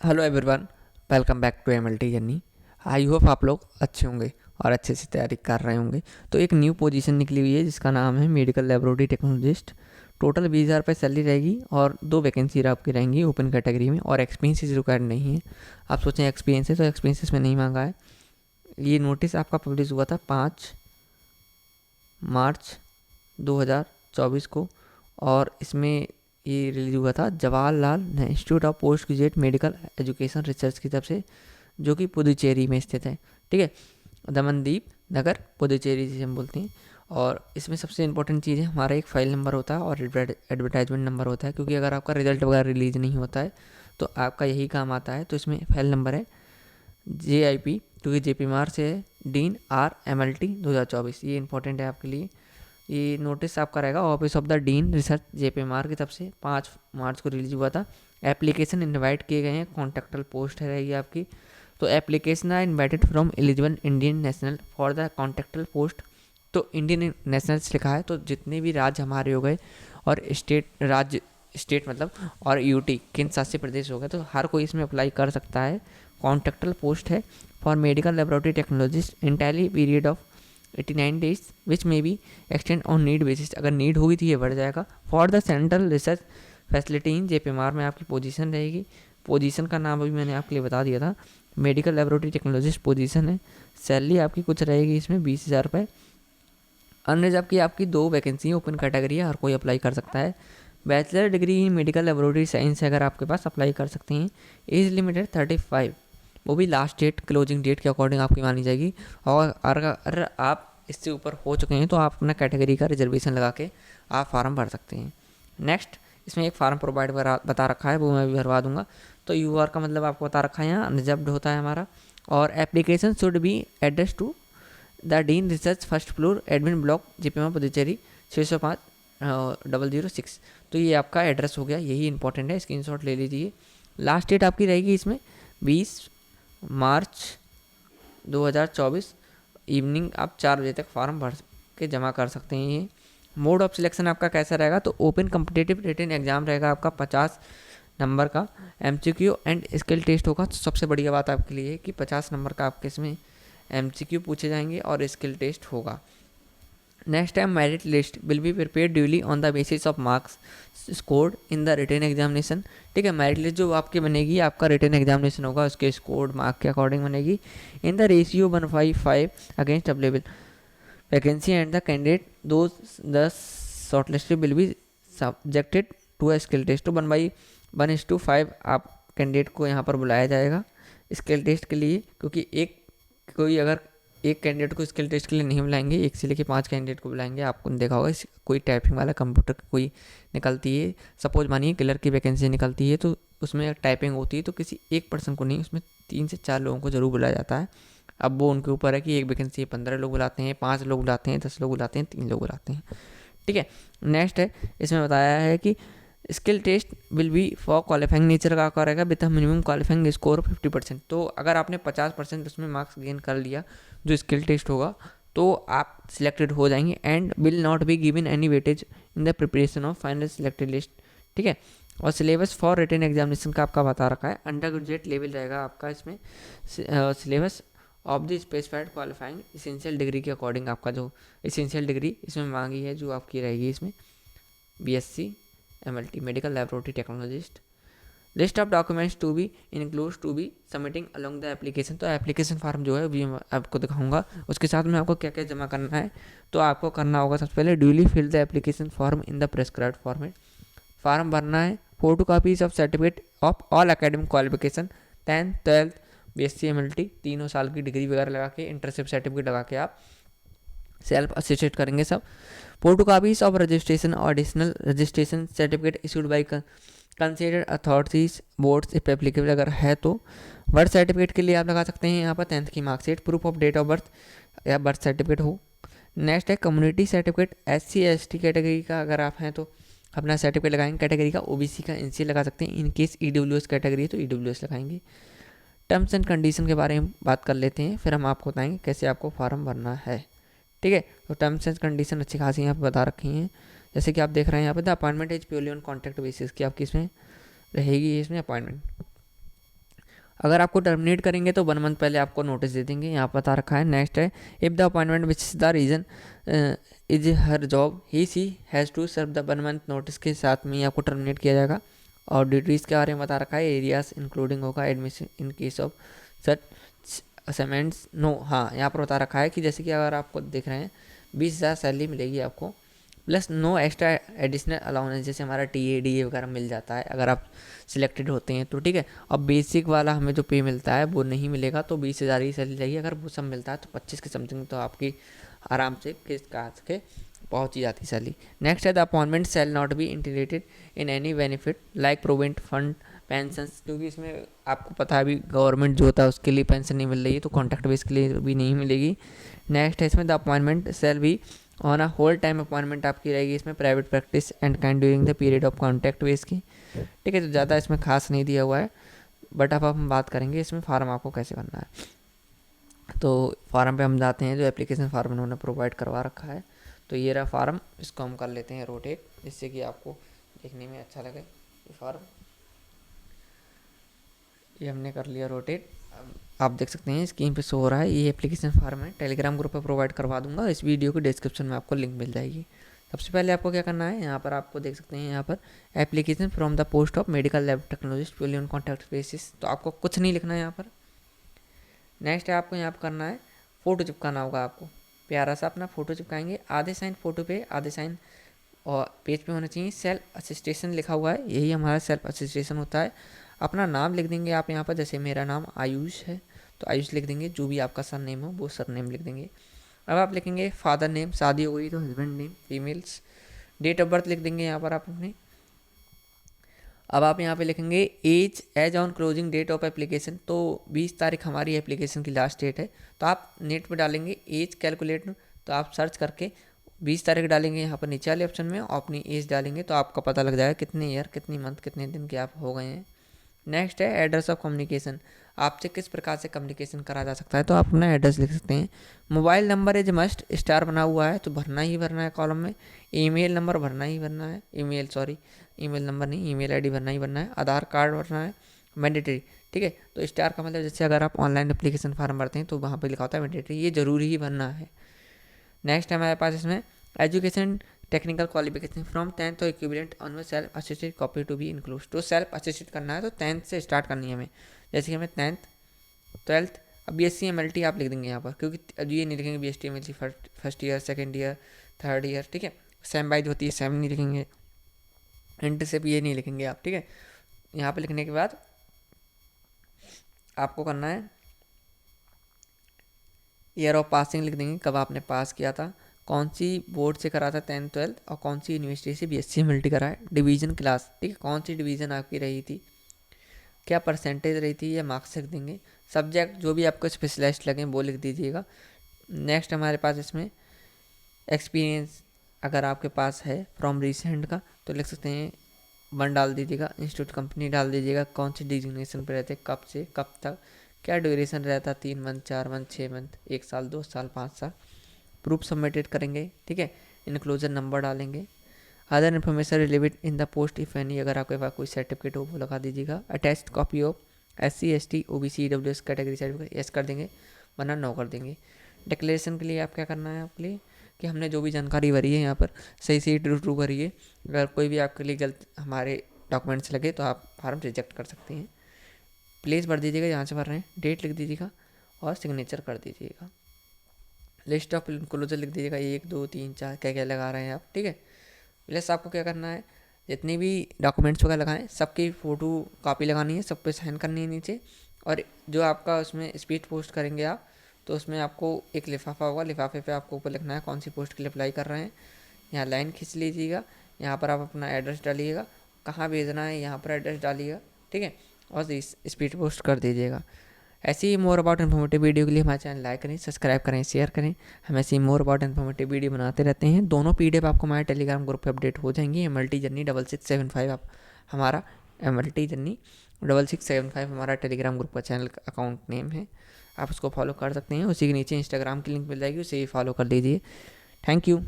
Hello everyone, welcome back to MLT journey. I hope आप लोग अच्छे होंगे और अच्छे से तैयारी कर रहे होंगे। तो एक न्यू पोजीशन निकली हुई है जिसका नाम है मेडिकल लेबोरेटरी टेक्नोलॉजिस्ट। टोटल 20,000 रुपये सैलरी रहेगी और 2 वैकेंसी आपकी रहेंगी ओपन कैटेगरी में, और एक्सपीरियंस रिक्वायर्ड नहीं है। आप सोचें एक्सपीरियंस है तो एक्सपीरियंस में नहीं मांगा है। ये नोटिस आपका पब्लिश हुआ था 5 मार्च 2024 को, और इसमें ये रिलीज हुआ था Jawaharlal institute of post graduate medical education research की तरफ से, जो कि पुदुचेरी में स्थित है। ठीक है, दमनदीप नगर पुदुचेरी जिसे हम बोलते हैं। और इसमें सबसे इंपॉर्टेंट चीज़ है, हमारा एक फ़ाइल नंबर होता है और एडवर्टाइजमेंट नंबर होता है, क्योंकि अगर आपका रिजल्ट वगैरह रिलीज नहीं होता है तो आपका यही काम आता है। तो इसमें फाइल नंबर है JIP, क्योंकि JP मार से है, डीन RMLT 2024। ये इंपॉर्टेंट है आपके लिए। ये नोटिस आपका रहेगा office of the dean research JP मार की तरफ से, 5 मार्च को रिलीज हुआ था। एप्लीकेशन इनवाइट किए गए हैं, कॉन्ट्रेक्टल पोस्ट है रहेगी आपकी। तो application are invited from eligible Indian national for the contractual post. तो इंडियन नेशनल्स लिखा है, तो जितने भी राज्य हमारे हो गए और स्टेट मतलब, और UT केंद्र शासित प्रदेश हो गए, तो हर कोई इसमें अप्लाई कर सकता है। कॉन्ट्रेक्टल पोस्ट है for medical laboratory technologist entirely period of 89 days which may be extend on need basis. अगर नीड होगी तो ये बढ़ जाएगा। For the central research facility in JP मार में आपकी पोजीशन रहेगी। पोजीशन का नाम अभी मैंने आपके लिए बता दिया था, मेडिकल लेबोरेटरी टेक्नोलॉजिस्ट पोजीशन है। सैलरी आपकी कुछ रहेगी इसमें 20,000 रुपये। अनरिजर्व की आपकी 2 वैकेंसी ओपन कैटेगरी है, हर कोई अप्लाई कर सकता है। Bachelor degree in medical laboratory science अगर आपके पास अप्लाई कर सकते हैं। एज लिमिटेड 35, वो भी लास्ट डेट क्लोजिंग डेट के अकॉर्डिंग आपकी मानी जाएगी। और अगर आप इससे ऊपर हो चुके हैं तो आप अपना कैटेगरी का रिजर्वेशन लगा के आप फार्म भर सकते हैं। नेक्स्ट, इसमें एक फार्म प्रोवाइड बता रखा है, वो मैं भी भरवा दूंगा। तो UR का मतलब आपको बता रखा है, यहाँ अनरिजर्व्ड होता है हमारा। और application should be address to the dean research first floor admin block JP मार पुदुचेरी 605-006। तो ये आपका एड्रेस हो गया, यही इंपॉर्टेंट है, स्क्रीनशॉट ले लीजिए। लास्ट डेट आपकी रहेगी इसमें 20 मार्च 2024 इवनिंग। आप 4 बजे तक फॉर्म भर के जमा कर सकते हैं। ये मोड ऑफ सिलेक्शन आपका कैसा रहेगा, तो ओपन कम्पिटिटिव रिटन एग्जाम रहेगा आपका 50 नंबर का। MCQ एंड स्किल टेस्ट होगा। तो सबसे बढ़िया बात आपके लिए है कि 50 नंबर का आपके इसमें MCQ पूछे जाएंगे और स्किल टेस्ट होगा। Next time merit list will be prepare duly on the basis of marks scored in the written examination. ठीक है, मेरिट लिस्ट जो आपकी बनेगी, आपका रिटन एग्जामिनेशन होगा, उसके स्कोर्ड मार्क के अकॉर्डिंग बनेगी। In the ratio 1:5 against available vacancy and the candidate thus the shortlisted will be subjected to a skill test. तो 1:5 आप कैंडिडेट को यहाँ पर बुलाया जाएगा स्किल टेस्ट के लिए, क्योंकि अगर एक कैंडिडेट को स्किल टेस्ट के लिए नहीं बुलाएंगे, 1 से लेकर 5 कैंडिडेट को बुलाएंगे। आपको देखा होगा कोई टाइपिंग वाला कंप्यूटर कोई निकलती है, सपोज मानिए क्लर्क की वैकेंसी निकलती है, तो उसमें टाइपिंग होती है, तो किसी एक पर्सन को नहीं, उसमें 3 से 4 लोगों को जरूर बुलाया जाता है। अब वो उनके ऊपर है कि एक वैकेंसी 15 लोग बुलाते हैं, 5 लोग बुलाते हैं, 10 लोग बुलाते हैं, 3 लोग बुलाते हैं। ठीक है, नेक्स्ट है, इसमें बताया है कि skill test will be for qualifying nature का करेगा विद मिनिमम क्वालिफाइंग स्कोर 50%। तो अगर आपने 50% उसमें मार्क्स गेन कर लिया जो स्किल टेस्ट होगा, तो आप सिलेक्टेड हो जाएंगे and will not be given any weightage in the preparation of final selected list. ठीक है, और सिलेबस फॉर रिटन एग्जामिनेशन का आपका बता रखा है, अंडर ग्रेजुएट लेवल रहेगा आपका इसमें syllabus of the specified qualifying essential degree के अकॉर्डिंग। आपका जो इसेंशियल डिग्री इसमें मांगी है जो आपकी रहेगी इसमें BSc MLT medical laboratory technologist. List of documents to be include to be submitting along the application. तो एप्लीकेशन फॉर्म जो है भी मैं आपको दिखाऊंगा, उसके साथ में आपको क्या क्या जमा करना है। तो आपको करना होगा सबसे पहले duly fill the application form in the prescribed format. Form भरना है, photo copies of certificate of all academic qualification 10th 12th BSc MLT 3 साल की डिग्री वगैरह लगा के, इंटर्नशिप सर्टिफिकेट लगा के आप सेल्फ असिस्टेड करेंगे सब। फोटो कापीज ऑफ रजिस्ट्रेशन और additional registration certificate issued by considered authorities boards if applicable अगर है तो। बर्थ सर्टिफिकेट के लिए आप लगा सकते हैं यहाँ पर 10th की marksheet, proof of date of birth या बर्थ सर्टिफिकेट हो। नेक्स्ट है community certificate, SC ST category का अगर आप हैं तो अपना सर्टिफिकेट लगाएंगे, कैटेगरी का OBC का NC लगा सकते हैं। इन केस EWS कैटेगरी है तो EWS लगाएंगे। टर्म्स एंड कंडीशन के बारे में बात कर लेते हैं, फिर हम आपको बताएंगे कैसे आपको फॉर्म भरना है। ठीक है, तो टर्म्स एंड कंडीशन अच्छी खासी यहाँ पे बता रखी हैं, जैसे कि आप देख रहे हैं यहाँ पे the appointment is purely on contract basis की आपकी इसमें रहेगी इसमें अपॉइंटमेंट। अगर आपको टर्मिनेट करेंगे तो 1 मंथ पहले आपको नोटिस दे देंगे, यहाँ बता रखा है। नेक्स्ट है, if the appointment which is the reason is her job he she has to serve the 1 month notice के साथ में ही आपको टर्मिनेट किया जाएगा। और ड्यूटीज़ के बारे में बता रखा है, एरियाज इंक्लूडिंग होगा admission in case of such assignments no. हाँ, यहाँ पर बता रखा है कि जैसे कि अगर आपको देख रहे हैं 20,000 सैलरी मिलेगी आपको, plus no extra additional allowance, जैसे हमारा TA DA वगैरह मिल जाता है अगर आप सिलेक्टेड होते हैं तो, ठीक है। अब बेसिक वाला हमें जो पे मिलता है वो नहीं मिलेगा, तो 20,000 ही सैलरी चाहिए। अगर वो सब मिलता है तो 25 के समथिंग तो आपकी आराम से किस्त काट के पहुँच ही जाती सैलरी। नेक्स्ट है, the appointment shall not be integrated in any benefit like provident fund pensions, क्योंकि इसमें आपको पता है अभी गवर्नमेंट जो होता है उसके लिए पेंशन नहीं मिल रही है, तो कॉन्ट्रैक्ट बेस के लिए भी नहीं मिलेगी। नेक्स्ट है इसमें, द अपॉइंटमेंट सेल भी on a whole time appointment आपकी रहेगी इसमें private practice and can during the period of contract base की, ठीक है। तो ज़्यादा इसमें खास नहीं दिया हुआ है, बट अब हम बात करेंगे इसमें फार्म आपको कैसे भरना है। तो फार्म पे हम जाते हैं, जो एप्लीकेशन फार्म उन्होंने प्रोवाइड करवा रखा है। तो ये रहा फार्म, इसको हम कर लेते हैं रोटेट, जिससे कि आपको देखने में अच्छा लगे। ये फार्म ये हमने कर लिया रोटेट। आप देख सकते हैं स्क्रीन पे शो हो रहा है, ये एप्लीकेशन फार्म है। टेलीग्राम ग्रुप पे प्रोवाइड करवा दूंगा, इस वीडियो के डिस्क्रिप्शन में आपको लिंक मिल जाएगी। सबसे पहले आपको क्या करना है, यहाँ पर आपको देख सकते हैं यहाँ पर application from the post of medical lab technologist purely on contract basis, तो आपको कुछ नहीं लिखना है यहाँ पर। नेक्स्ट है आपको यहाँ पर करना है, फ़ोटो चिपकाना होगा आपको, प्यारा सा अपना फ़ोटो चिपकाएंगे। आधे साइन फ़ोटो पे, आधे साइन और पेज पे होना चाहिए। सेल्फ असिस्टेशन लिखा हुआ है, यही हमारा सेल्फ असिस्टेशन होता है। अपना नाम लिख देंगे आप यहाँ पर, जैसे मेरा नाम आयुष है तो आयुष लिख देंगे, जो भी आपका सर नेम हो वो सर नेम लिख देंगे। अब आप लिखेंगे फादर नेम, शादी हो गई तो husband name, females. Date of birth लिख देंगे यहाँ पर आप अपनी। अब आप यहाँ पे लिखेंगे age age on closing date of application, तो 20 तारीख हमारी एप्लीकेशन की लास्ट डेट है, तो आप नेट पे डालेंगे एज कैलकुलेट, तो आप सर्च करके 20 तारीख डालेंगे यहाँ पर नीचे वाले ऑप्शन में, और अपनी एज डालेंगे तो आपका पता लग जाएगा कितने ईयर, कितनी मंथ, कितने दिन के आप हो गए हैं। नेक्स्ट है एड्रेस ऑफ कम्युनिकेशन, आपसे किस प्रकार से कम्युनिकेशन करा जा सकता है, तो आप अपना एड्रेस लिख सकते हैं। Mobile number is must, star बना हुआ है तो भरना ही भरना है कॉलम में। ईमेल नंबर भरना ही भरना है, ईमेल नंबर नहीं, ईमेल आईडी भरना ही भरना है। आधार कार्ड भरना है मैंडेटरी, ठीक है। तो स्टार का मतलब जैसे अगर आप ऑनलाइन एप्लीकेशन फॉर्म भरते हैं तो वहाँ पे लिखा होता है मैंडेटरी, ये ज़रूरी ही भरना है। नेक्स्ट है हमारे पास इसमें education technical qualification from 10th तो equivalent on self assisted copy to be include, तो सेल्फ असिस्टेड करना है तो 10th से स्टार्ट करनी है हमें, जैसे कि हमें 10th 12th। अब BSc MLT आप लिख देंगे यहाँ पर, क्योंकि अब ये नहीं लिखेंगे BSc MLT first year, second year, third year, ठीक है। सेम वाइज होती है, सेम नहीं लिखेंगे। इंटरशिप ये नहीं लिखेंगे आप, ठीक है। यहाँ पर लिखने के बाद आपको करना है ईयर ऑफ पासिंग लिख देंगे, कब आपने पास किया था, कौन सी बोर्ड से करा था 10th 12th, और कौन सी यूनिवर्सिटी से BSc MLT करा है। डिवीज़न क्लास, ठीक है, कौन सी डिवीज़न आपकी रही थी, क्या परसेंटेज रही थी, ये मार्क्स लिख देंगे। सब्जेक्ट जो भी आपको स्पेशलाइज्ड लगे वो लिख दीजिएगा। नेक्स्ट हमारे पास इसमें एक्सपीरियंस अगर आपके पास है फ्रॉम रिसेंट का तो लिख सकते हैं 1 डाल दीजिएगा। इंस्टीट्यूट कंपनी डाल दीजिएगा, कौन सी डिजिग्नेशन पे रहते, कब से कब तक, क्या ड्यूरेशन रहता, 3 मंथ, 4 मंथ, 6 मंथ, 1 साल, 2 साल, 5 साल। प्रूफ सबमिटेड करेंगे, ठीक है। इनक्लोजर नंबर डालेंगे। Other information relevant in the post if any, अगर आपके पास कोई सर्टिफिकेट हो वो लगा दीजिएगा। Attached copy of SC ST OBC EWS category certificate, yes कर देंगे, वरना नो कर देंगे। डिक्लेरेशन के लिए आप क्या करना है आपके लिए, कि हमने जो भी जानकारी भरी है यहाँ पर सही से ट्रू भरी है। अगर कोई भी आपके लिए गलत हमारे डॉक्यूमेंट्स लगे तो आप फार्म रिजेक्ट कर सकते हैं। प्लेस भर दीजिएगा जहाँ से भर रहे हैं, डेट लिख दीजिएगा और सिग्नेचर कर दीजिएगा। लिस्ट ऑफ इनक्लोजर लिख दीजिएगा, 1 2 3 4 क्या क्या लगा रहे हैं आप, ठीक है। प्लस आपको क्या करना है, जितने भी डॉक्यूमेंट्स वगैरह लगाएं सबकी फ़ोटो कॉपी लगानी है, सब पे साइन करनी है नीचे। और जो आपका उसमें स्पीड पोस्ट करेंगे आप, तो उसमें आपको एक लिफाफा होगा, लिफाफे पे आपको ऊपर लिखना है कौन सी पोस्ट के लिए अप्लाई कर रहे हैं। यहाँ लाइन खींच लीजिएगा, यहाँ पर आप अपना एड्रेस डालिएगा, कहाँ भेजना है यहाँ पर एड्रेस डालिएगा, ठीक है, और स्पीड पोस्ट कर दीजिएगा। ऐसे ही मोर अबाउट इन्फॉर्मेटिव वीडियो के लिए हमारे चैनल लाइक करें, सब्सक्राइब करें, शेयर करें। हम ऐसे ही मोर अबाउट इन्फॉर्मेटिव वीडियो बनाते रहते हैं। दोनों PDF आपको हमारे टेलीग्राम ग्रुप पे अपडेट हो जाएंगी। MLT जर्नी 6675 आप हमारा MLT जर्नी 6675 हमारा टेलीग्राम ग्रुप का चैनल अकाउंट नेम है, आप उसको फॉलो कर सकते हैं। उसी के नीचे इंस्टाग्राम की लिंक मिल जाएगी, उसे ही फॉलो कर लीजिए। Thank you.